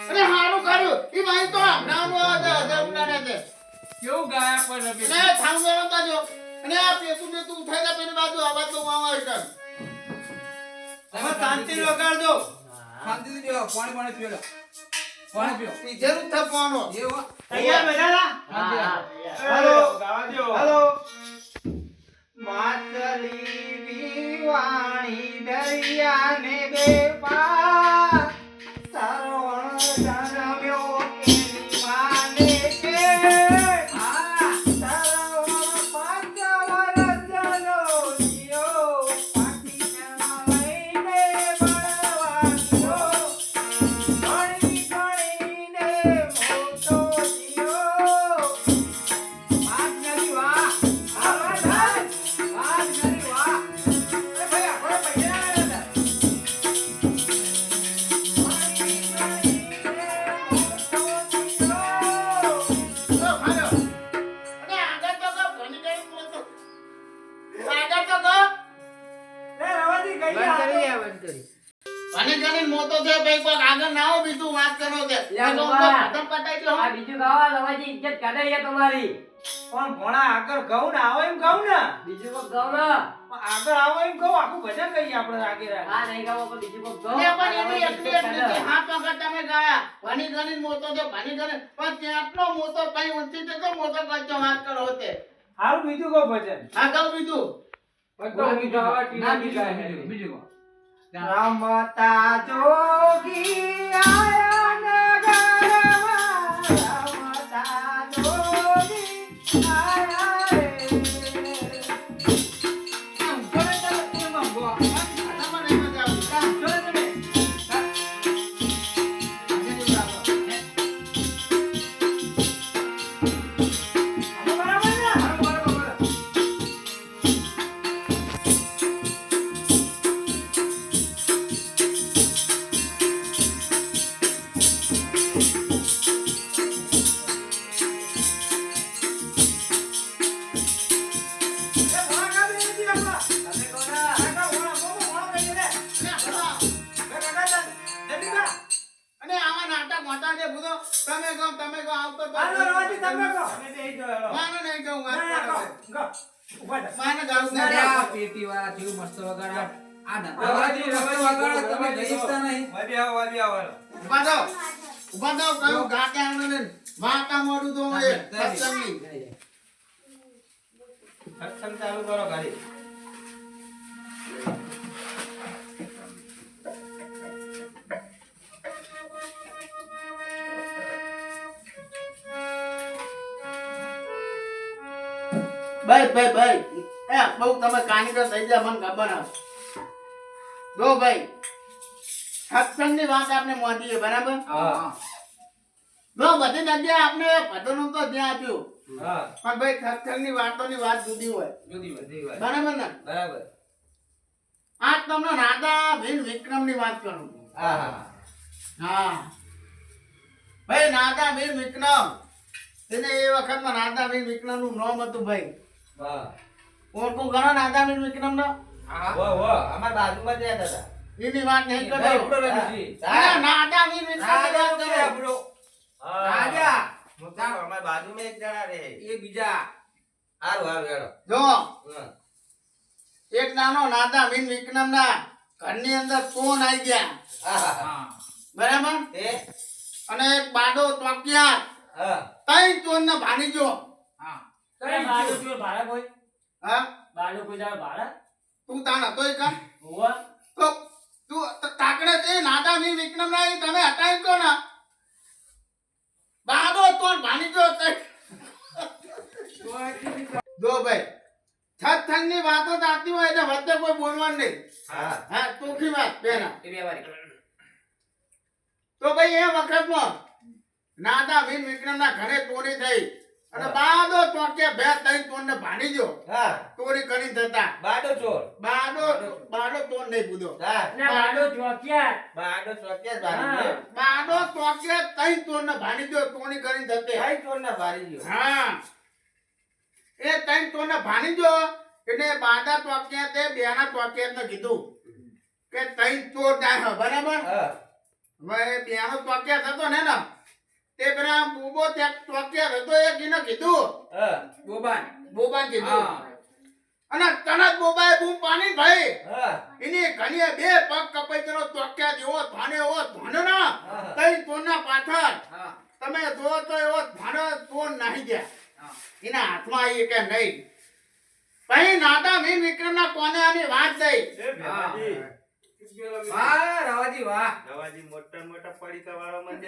અરે હારું કર્યું ઈ ભાઈ તો નાનો હતા ઉડાડે છે કેવું ગાયા પર રમી ને થાંગેલો તાજો અને આ પેતું ઉઠાઈ જા પેલી બાજુ આવાજ તો વાવા ઈકર તમે શાંતિ લગાડજો શાંતિ થી બેહો પાણી પીઓ પાણી પીઓ ઈ જરૂર થવાનો એવો તૈયાર બેઠા હેલો ગાવાજો હેલો માતલી વિવાણી દરિયા ને બે પાર રમતા જોગી આયા નગરમાં રમતા જોગી આયા રે ચાલુ કરો ગાડી ભાઈ એ બહુ તમે કાનીકર થઈ ગયા મને ખબર હશે જો ભાઈ સત્સંગની વાત આપણે મોદીએ બરાબર હા જો બધી જગ્યાએ આપણે ભજનો તો ત્યાં આપ્યું હા પણ ભાઈ સત્સંગની વાતોની વાત જુદી હોય બરાબર ને બરાબર આજ તમને રાધા વીર વિક્રમની વાત કરું હા ભાઈ રાધા વીર વિક્રમ તેને એ વખતમાં રાધા વીર વિક્રમનું નામ હતું ભાઈ ઓળખું ઘણો રાધા વીર વિક્રમ નો અમાર બાજુમાં જ રહેતા હતા એની વાત નહીં કરતો રાધા વીર વિક્રમ રાજા અમાર બાજુમાં એક જણા રહે એ બીજા હારું હેડો જો એક નાનો નાદા વીન વિક્રમના ઘરની અંદર સોન આવી ગયા હા બરાબર એ અને એક બાડો ચોકિયા હા તઈ ચોર ને ભાની ગયો હા કઈ બાળો ચોર ભાડા કોઈ હા બાળો કોઈ જાવ ભાડા તું તાણ હતો ઈ કા હોવા તો તું તાકડે તે નાદા વીન વિક્રમના ઈ તમે હટાઈ ગયો ને બાડો ચોર ભાની ગયો તઈ જો ભાઈ સત્સંગની વાતો થતી હોય એટલે વચ્ચે કોઈ બોલવાનું નહીં હા હા ચોખ્ખી વાત પેલા એ વ્યવહારિક તો ભાઈ એ વખતમાં નાદા વીન વિક્રમના ઘરે ચોરી થઈ અને હા. બાદો ચોકે બે ત્રણ ચોરને ભાડી ગયો હા ચોરી કરી જતા બાડો ચોર બાડો ચોર નહીં બુધો હા ને બાળો ચોક્યા બાડો ચોક્યા જ હા. ભારી બાડો ચોકે ત્રણ ચોરને ભાડી ગયો ચોરી કરી જતે ભાઈ ચોર ના ભારી ગયો હા એ ત્રણ ચોરને ભાડી ગયો એટલે બાદા ચોક્યા તે બેના ચોક્યા ને કીધું કે ત્રણ ચોર જાય બરાબર હા હવે બેનો ચોક્યા થતો ને તે પેલા બુબો ત્યાં ચોક્યા હતો એ કીને કીધું હા બોબા કીધું અને તરત બોબાએ બૂમ પાણી ભાઈ હા એની ઘણીએ બે પગ કપાઈ તેનો ચોક્યા જેવો ધોને એવો ધોનો ના હા. તઈ ચોરના પાછળ હા તમે જો તો એવો ધોનો ચોર નાહી ગયા એના હાથમાં આવી કે નહીં પછી નાદા વીર વિક્રમના કોને આની વાત દઈ વાહ રવાજી વાહ મોટા મોટા પડીકા વાળો મંદિર